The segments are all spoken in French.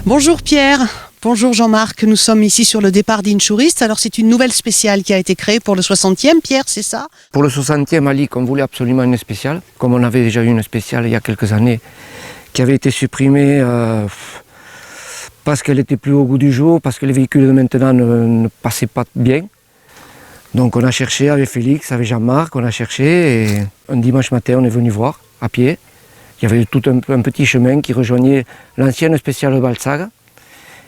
Bonjour Pierre, bonjour Jean-Marc, nous sommes ici sur le départ d'Inchouriste. Alors c'est une nouvelle spéciale qui a été créée pour le 60e, Pierre, c'est ça? Pour le 60e à Lic, on voulait absolument une spéciale, comme on avait déjà eu une spéciale il y a quelques années, qui avait été supprimée parce qu'elle était plus au goût du jour, parce que les véhicules de maintenant ne passaient pas bien. Donc on a cherché avec Félix, avec Jean-Marc, on a cherché et un dimanche matin on est venu voir à pied. Il y avait tout un petit chemin qui rejoignait l'ancienne spéciale Balzac.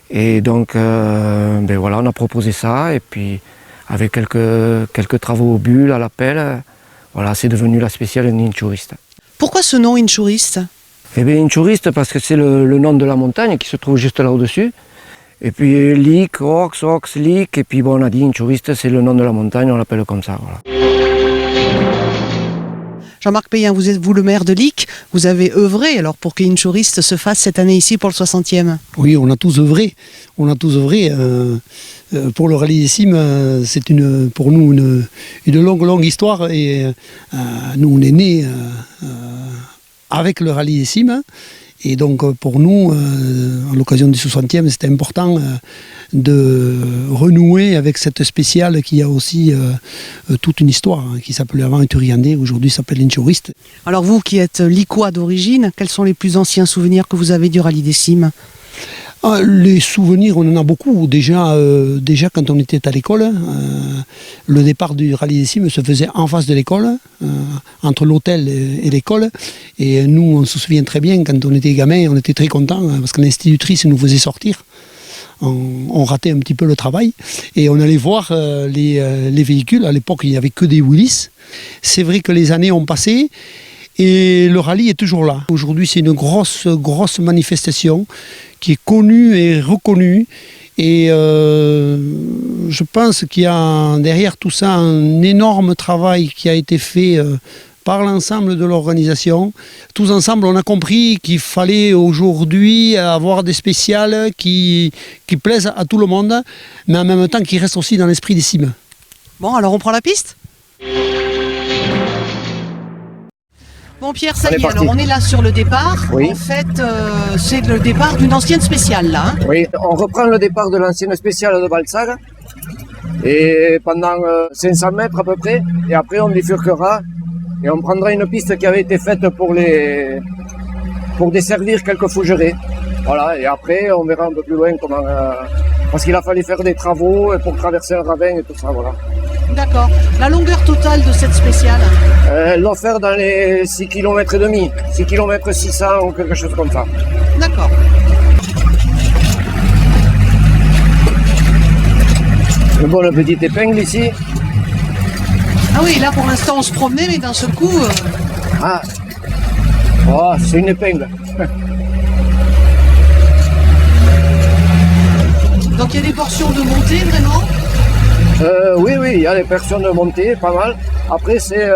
Et donc voilà, on a proposé ça et puis avec quelques travaux au bulle, à la pelle, voilà, c'est devenu la spéciale Inchouriste. Pourquoi ce nom Inchouriste? Eh bien Inchouriste parce que c'est le nom de la montagne qui se trouve juste là au-dessus. Et puis Lic, Rox, Lic, et puis bon, on a dit Inchouriste, c'est le nom de la montagne, on l'appelle comme ça. Voilà. Jean-Marc Payen, vous êtes vous le maire de Lic, vous avez œuvré alors pour que Inchouriste se fasse cette année ici pour le 60e. Oui, on a tous œuvré. Pour le rallye des cimes, c'est pour nous une longue histoire et nous on est nés avec le rallye des cimes. Et donc pour nous, à l'occasion du 60e, c'était important de renouer avec cette spéciale qui a aussi toute une histoire, qui s'appelait avant Eturiandais, aujourd'hui s'appelle Inchouriste. Alors vous qui êtes licois d'origine, quels sont les plus anciens souvenirs que vous avez du rallye des cimes? Les souvenirs, on en a beaucoup. Déjà quand on était à l'école, le départ du rallye des cimes se faisait en face de l'école, entre l'hôtel et l'école. Et nous, on se souvient très bien, quand on était gamin, on était très contents parce que l'institutrice nous faisait sortir. On ratait un petit peu le travail et on allait voir les véhicules. À l'époque, il n'y avait que des Willys. C'est vrai que les années ont passé. Et le rallye est toujours là. Aujourd'hui, c'est une grosse manifestation qui est connue et reconnue. Et je pense qu'il y a derrière tout ça un énorme travail qui a été fait par l'ensemble de l'organisation. Tous ensemble, on a compris qu'il fallait aujourd'hui avoir des spéciales qui plaisent à tout le monde, mais en même temps qui restent aussi dans l'esprit des cimes. Bon, alors on prend la piste ? Bon Pierre, ça y est, alors on est là sur le départ. Oui. En fait, c'est le départ d'une ancienne spéciale là. Hein. Oui, on reprend le départ de l'ancienne spéciale de Balzac et pendant 500 mètres à peu près, et après on bifurquera et on prendra une piste qui avait été faite pour desservir quelques fougerets. Voilà, et après on verra un peu plus loin comment... parce qu'il a fallu faire des travaux pour traverser un ravin et tout ça, voilà. D'accord. La longueur totale de cette spéciale? Elle doit faire dans les 6 km et demi, 6 km 600 ou quelque chose comme ça. D'accord. Une bonne petite épingle ici. Ah oui, là pour l'instant on se promenait, mais d'un seul coup... Ah, oh, c'est une épingle. Donc il y a des portions de montée vraiment? Oui, il y a des portions de montée, pas mal. Après c'est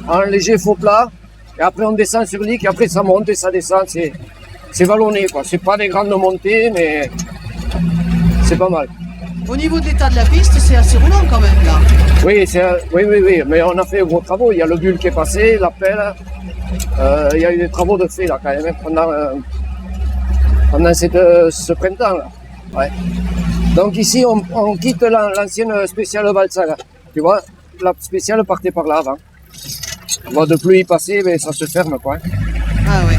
un léger faux plat. Et après on descend sur Lic, et après ça monte et ça descend. C'est vallonné, quoi. C'est pas des grandes montées, mais c'est pas mal. Au niveau de l'état de la piste, c'est assez roulant quand même là. Oui, mais on a fait de gros travaux. Il y a le bulle qui est passé, la pelle. Il y a eu des travaux de fait là quand même pendant ce printemps là. Ouais. Donc ici on quitte l'ancienne spéciale Balzac. Tu vois, la spéciale partait par là avant. On va de pluie passer, mais ça se ferme quoi. Ah ouais.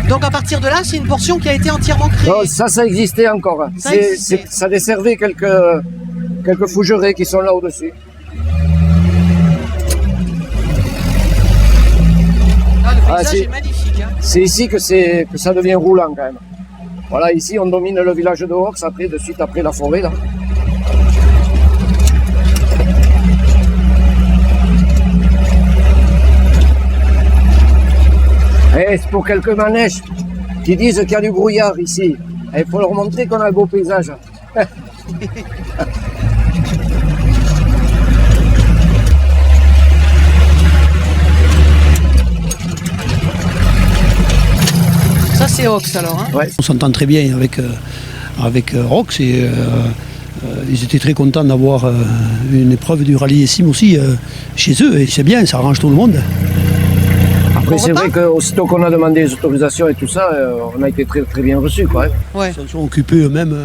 Donc à partir de là, c'est une portion qui a été entièrement créée. Non, ça existait encore. Ça desservait quelques fougerets qui sont là au-dessus. Ah, le paysage est magnifique. Hein. C'est ici que ça devient roulant quand même. Voilà, ici on domine le village de Rox, de suite après la forêt là. Et c'est pour quelques manèges qui disent qu'il y a du brouillard ici. Il faut leur montrer qu'on a un beau paysage. Ça c'est Rox alors. Hein. Ouais. On s'entend très bien avec Rox et ils étaient très contents d'avoir une épreuve du rallye des cimes aussi chez eux et c'est bien, ça arrange tout le monde. Après, Bon c'est repas vrai qu'aussitôt qu'on a demandé les autorisations et tout ça, on a été très, très bien reçus, quoi. Ouais. Ils se sont occupés eux-mêmes.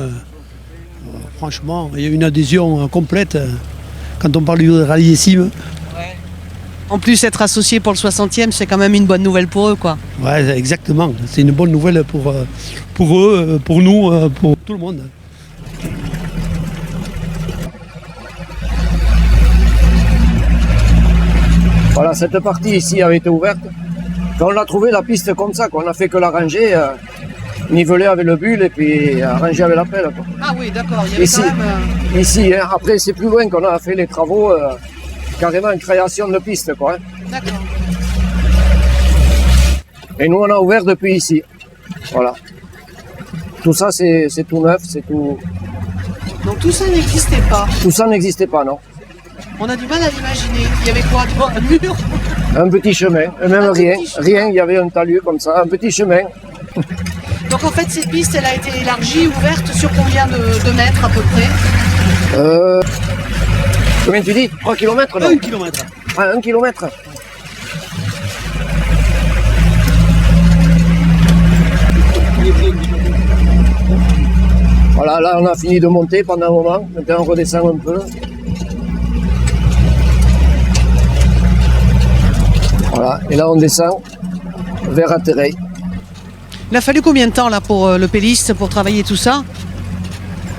Franchement, il y a une adhésion complète quand on parle du rallyissime. En plus, être associé pour le 60e, c'est quand même une bonne nouvelle pour eux, quoi. Ouais, exactement. C'est une bonne nouvelle pour eux, pour nous, pour tout le monde. Voilà, cette partie ici avait été ouverte. Quand on l'a trouvé, la piste comme ça, qu'on a fait que la ranger, niveler avec le bulle et puis arranger avec la pelle, quoi. Ah oui, d'accord. Il y avait Ici, quand même... ici hein. Après c'est plus loin qu'on a fait les travaux, carrément une création de piste, quoi. D'accord. Et nous on a ouvert depuis ici. Voilà. Tout ça c'est tout neuf, c'est tout. Donc tout ça n'existait pas. Tout ça n'existait pas, non. On a du mal à l'imaginer. Il y avait quoi devant un mur? Un petit chemin, et même Un rien, petit chemin. rien, il y avait un talus comme ça, un petit chemin. Donc en fait, cette piste, elle a été élargie, ouverte sur combien de mètres à peu près? Combien tu dis 3 km, non 1 km. Ah, 1 km. Voilà, là on a fini de monter pendant un moment, maintenant on redescend un peu. Voilà, et là on descend vers Atterrey. Il a fallu combien de temps là pour le péliste, pour travailler tout ça?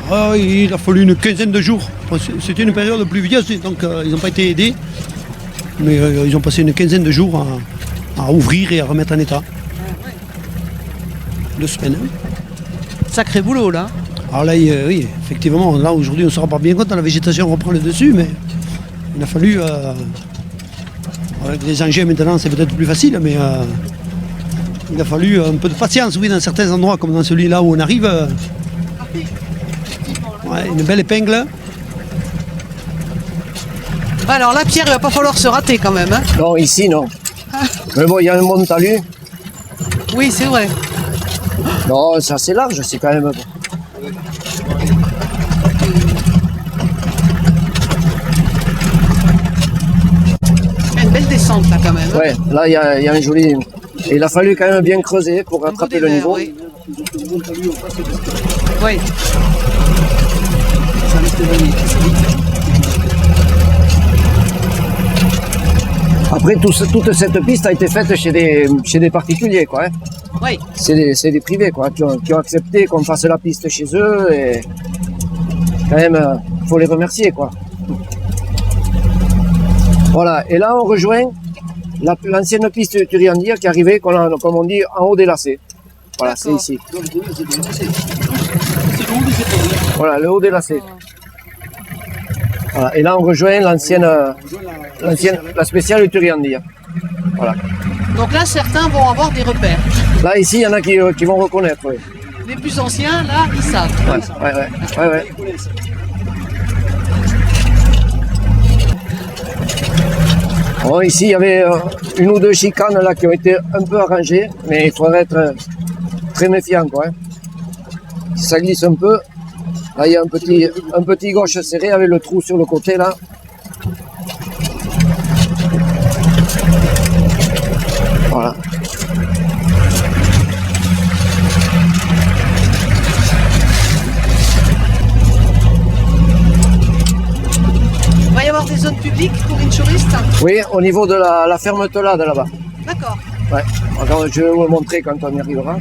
Ah, il a fallu une quinzaine de jours. C'était une période pluvieuse, donc ils n'ont pas été aidés. Mais ils ont passé une quinzaine de jours à ouvrir et à remettre en état. 2 semaines. Sacré boulot là. Alors là, oui, effectivement, là aujourd'hui on ne se rend pas bien compte, la végétation reprend le dessus, mais il a fallu, avec les engins maintenant c'est peut-être plus facile, mais il a fallu un peu de patience, oui, dans certains endroits, comme dans celui-là où on arrive. Ouais, une belle épingle. Alors là, Pierre, il va pas falloir se rater quand même. Hein. Non, ici non. Mais bon, il y a un bon talus. Oui, c'est vrai. Non, c'est assez large, c'est quand même. Il y a une belle descente là quand même. Hein. Ouais, là il y a un joli. Et il a fallu quand même bien creuser pour rattraper le niveau. Oui. Oui. Après, toute cette piste a été faite chez des particuliers, quoi. Hein. Oui. C'est des privés, quoi, qui ont accepté qu'on fasse la piste chez eux. Et quand même, faut les remercier, quoi. Voilà, et là on rejoint l'ancienne piste de Turiandia qui arrivait, comme on dit, en haut des lacets. Voilà, c'est ici. Voilà, le haut des lacets. Voilà, et là on rejoint la spéciale de Turiandia. Voilà. Donc là, certains vont avoir des repères. Là, ici, il y en a qui vont reconnaître. Oui. Les plus anciens, là, ils savent. Ouais. Bon, ici, il y avait une ou deux chicanes là, qui ont été un peu arrangées, mais il faudrait être très méfiant, quoi. Hein. Si ça glisse un peu, là, il y a un petit gauche serré avec le trou sur le côté, là. Voilà. Il va y avoir des zones publiques pour Inchurist? Oui, au niveau de la ferme Telade là-bas. D'accord. Ouais. Alors, je vais vous le montrer quand on y arrivera.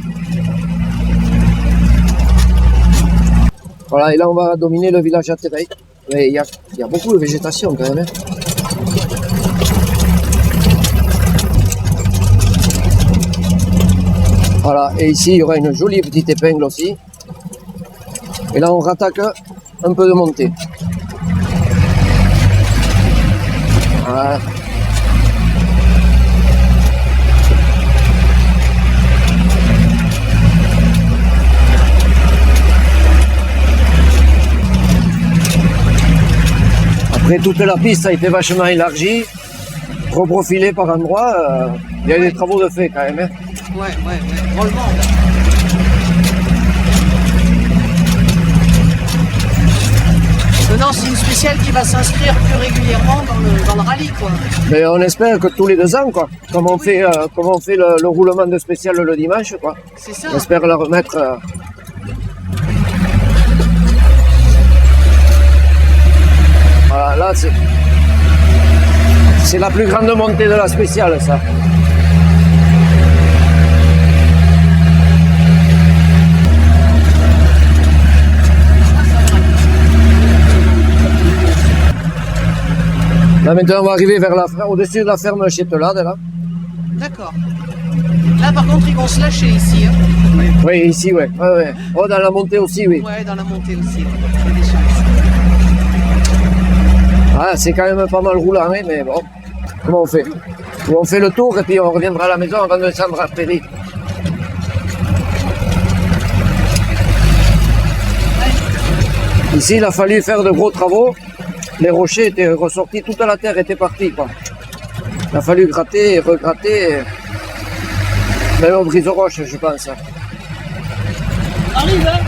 Voilà, et là on va dominer le village à Atterrey. Mais il y a beaucoup de végétation quand même. Hein. Voilà, et ici il y aura une jolie petite épingle aussi. Et là on rattaque un peu de montée. Voilà. Après toute la piste a été vachement élargie, reprofilée par endroits. Il y a eu des travaux de fait quand même. Hein. Ouais. Drôlement. Non, non, c'est une spéciale qui va s'inscrire plus régulièrement dans le rallye, quoi. Mais on espère que tous les 2 ans, quoi. Comme on fait le roulement de spécial le dimanche, quoi. C'est ça. On espère la remettre. Voilà, là c'est la plus grande montée de la spéciale, ça. Là maintenant on va arriver au-dessus de la ferme Chételade là. D'accord. Là par contre ils vont se lâcher ici. Hein. Oui, ici ouais. Ouais. Oh, dans la montée aussi, oui. Ouais, dans la montée aussi. Ouais. Il y a des chances. Ah, c'est quand même pas mal roulant, hein, mais bon. Comment on fait? On fait le tour et puis on reviendra à la maison avant de descendre à la prairie. Ici il a fallu faire de gros travaux. Les rochers étaient ressortis, toute la terre était partie, quoi. Il a fallu gratter et regratter. Même au brise-roche, je pense. Arrive, hein.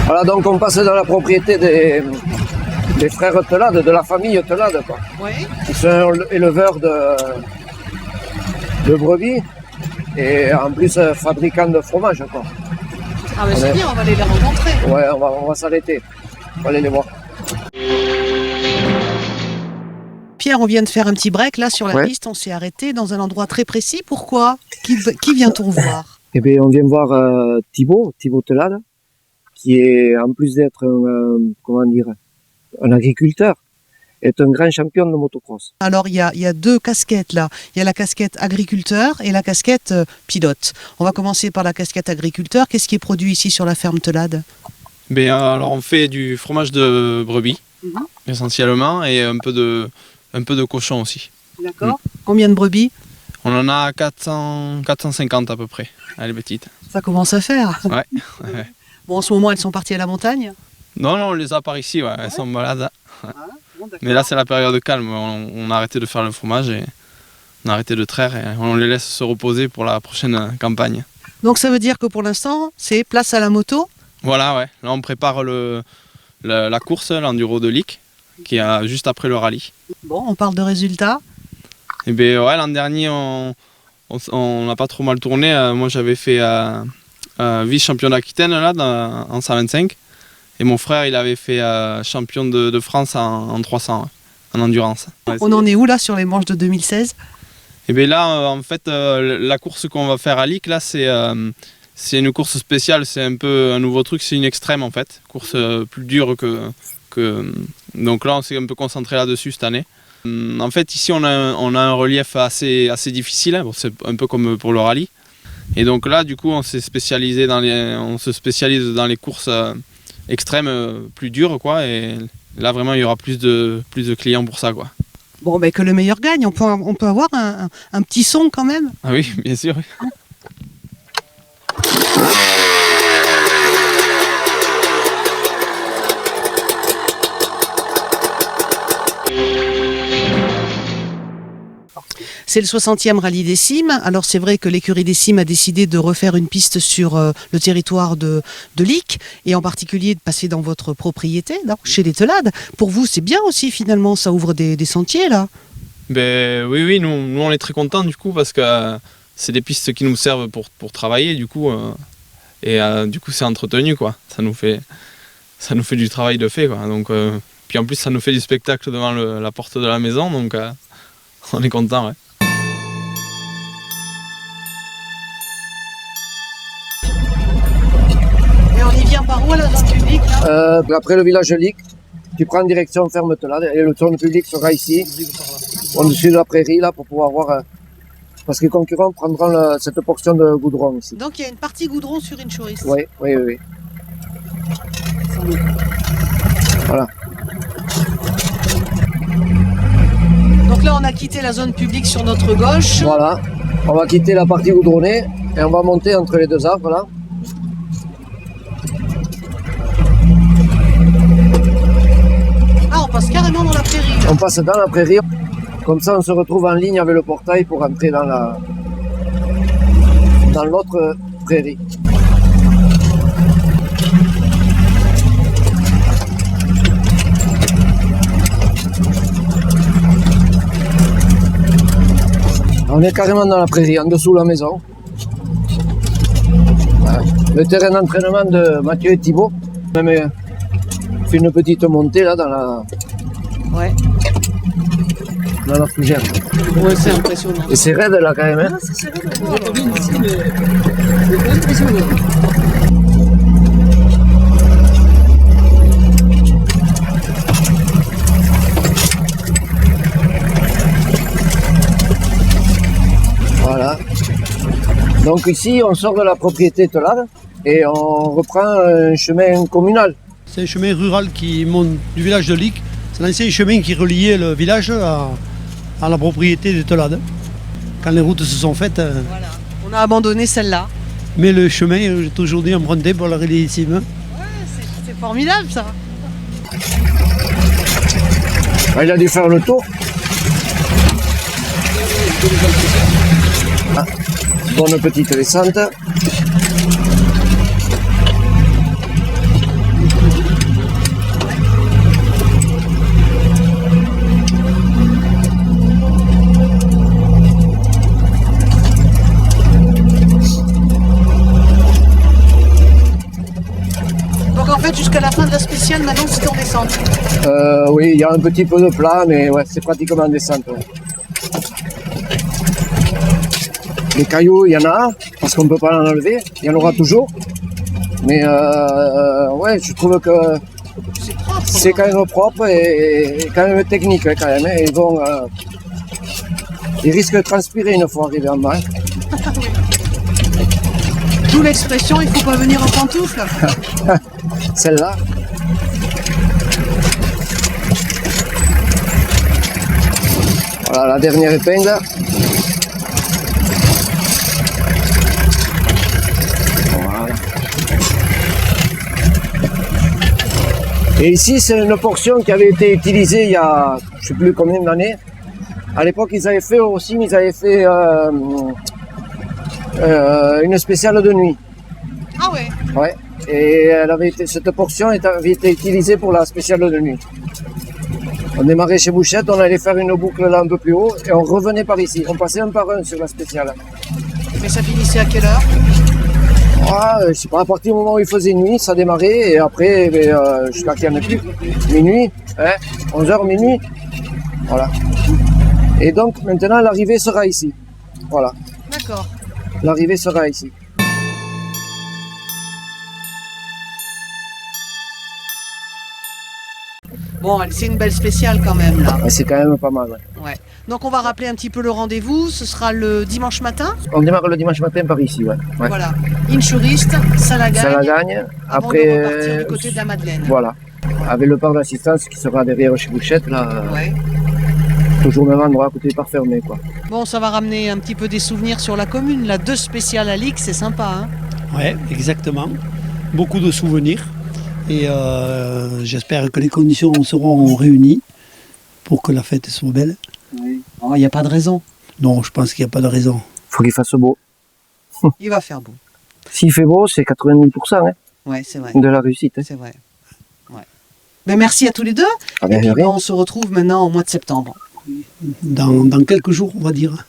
Voilà, donc on passe dans la propriété des frères Telade, de la famille Telade, quoi. Oui. Ils sont éleveurs de brebis et en plus fabricants de fromage, quoi. Ah mais c'est bien, on va aller les rencontrer. Ouais, on va s'arrêter. On va aller les voir. Pierre, on vient de faire un petit break là sur la Ouais. piste, on s'est arrêté dans un endroit très précis. Pourquoi? Qui vient-on voir? Eh bien, on vient voir Thibaut Telade, qui est, en plus d'être un agriculteur, est un grand champion de motocross. Alors il y a 2 casquettes là. Il y a la casquette agriculteur et la casquette pilote. On va commencer par la casquette agriculteur. Qu'est-ce qui est produit ici sur la ferme Telade? Alors on fait du fromage de brebis essentiellement et un peu de cochon aussi. D'accord. Combien de brebis? On en a 450 à peu près. Elle est petite. Ça commence à faire. Ouais. Bon, en ce moment elles sont parties à la montagne. Non, on les a par ici, ouais. Elles sont malades. Bon, d'accord. Mais là c'est la période calme. On a arrêté de faire le fromage et on a arrêté de traire et on les laisse se reposer pour la prochaine campagne. Donc ça veut dire que pour l'instant c'est place à la moto. Voilà, ouais. Là on prépare la course, l'enduro de Lic, qui est juste après le rallye. Bon, on parle de résultats. Et bien ouais, l'an dernier on n'a pas trop mal tourné. Moi j'avais fait vice-champion d'Aquitaine là, en 125. Et mon frère il avait fait champion de France en 300, en endurance. Ouais, On en est où là sur les manches de 2016? Et bien là en fait la course qu'on va faire à Lic là c'est une course spéciale, c'est un peu un nouveau truc, c'est une extrême en fait. Course plus dure que... Donc là on s'est un peu concentré là-dessus cette année. En fait ici on a un relief assez difficile, bon, c'est un peu comme pour le rallye. Et donc là du coup on se spécialise dans les courses extrêmes plus dures quoi. Et là vraiment il y aura plus de clients pour ça quoi. Bon, ben que le meilleur gagne. On peut avoir un petit son quand même. Ah oui, bien sûr. C'est le 60e rallye des Cimes. Alors c'est vrai que l'écurie des Cimes a décidé de refaire une piste sur le territoire de Lic et en particulier de passer dans votre propriété, là, chez les Telades. Pour vous, c'est bien aussi finalement, ça ouvre des sentiers là. Ben oui, nous on est très contents du coup parce que c'est des pistes qui nous servent pour travailler du coup et du coup c'est entretenu quoi. Ça nous fait du travail de fait quoi. Donc puis en plus ça nous fait du spectacle devant la porte de la maison donc on est content ouais. Et on y vient par où à la zone publique là? Après le village de Lic, tu prends direction ferme Telade et le zone public sera ici, au-dessus de la prairie là pour pouvoir voir. Parce que les concurrents prendront cette portion de goudron ici. Donc il y a une partie goudron sur Inchurist. Oui. Voilà. Donc là on a quitté la zone publique sur notre gauche. Voilà. On va quitter la partie goudronnée et on va monter entre les 2 arbres là. Ah, on passe carrément dans la prairie. On passe dans la prairie. Comme ça on se retrouve en ligne avec le portail pour entrer dans l'autre prairie. On est carrément dans la prairie, en dessous de la maison. Voilà. Le terrain d'entraînement de Mathieu et Thibaut. Même fait une petite montée là dans la fougère. Ouais, c'est impressionnant. Et c'est raide là quand même. Hein. Voilà. Donc ici on sort de la propriété Telade et on reprend un chemin communal. C'est un chemin rural qui monte du village de Lic. C'est l'ancien chemin qui reliait le village à la propriété de Telade. Quand les routes se sont faites, Voilà. On a abandonné celle-là. mais le chemin est aujourd'hui emprunté pour la rallye des cimes. Ouais, c'est formidable ça. Il a dû faire le tour. Ah, bonne petite descente. Donc en fait, jusqu'à la fin de la spéciale, maintenant c'est en descente. Oui, il y a un petit peu de plat, mais ouais, c'est pratiquement en descente. Ouais. Les cailloux, il y en a, parce qu'on ne peut pas en enlever, il y en aura toujours. Mais ouais, je trouve que C'est propre. c'est quand même propre et quand même technique quand même. Hein. Ils risquent de transpirer une fois arrivés en bas. D'où l'expression, il faut pas venir en pantoufles. Celle-là. Voilà la dernière épingle. Voilà. Et ici, c'est une portion qui avait été utilisée il y a, je ne sais plus combien d'années. À l'époque, ils avaient fait une spéciale de nuit. Ah ouais. Ouais. Et cette portion avait été utilisée pour la spéciale de nuit. On démarrait chez Bouchette, on allait faire une boucle là un peu plus haut et on revenait par ici. On passait un par un sur la spéciale. Mais ça finissait à quelle heure? Je sais pas, à partir du moment où il faisait nuit, ça démarrait et après, jusqu'à qu'il n'y en ait plus. Minuit, 11h, minuit. Voilà. Et donc maintenant l'arrivée sera ici. Voilà. D'accord. L'arrivée sera ici. Bon, c'est une belle spéciale quand même là. C'est quand même pas mal. Ouais. Ouais. Donc on va rappeler un petit peu le rendez-vous. Ce sera le dimanche matin. On démarre le dimanche matin par ici. Ouais. Ouais. Voilà. Inchuriste, ça la gagne. Ça la gagne. Avant Après, de repartir du côté de la Madeleine. Voilà. Avec le parc d'assistance qui sera derrière chez Bouchette, là, Ouais. toujours au même endroit, à côté du parc fermé. Quoi. Bon, ça va ramener un petit peu des souvenirs sur la commune. La 2 spéciale à Lic, c'est sympa. Hein. Oui, exactement. Beaucoup de souvenirs. Et j'espère que les conditions seront réunies pour que la fête soit belle. Oui. Il n'y a pas de raison. Non, je pense qu'il n'y a pas de raison. Faut qu'il fasse beau. Il va faire beau. S'il fait beau, c'est 90% Ouais, c'est vrai. de la réussite. C'est vrai. Ouais. Ben, merci à tous les deux. Ah ben, Et puis, rien. on se retrouve maintenant au mois de septembre. Dans quelques jours, on va dire.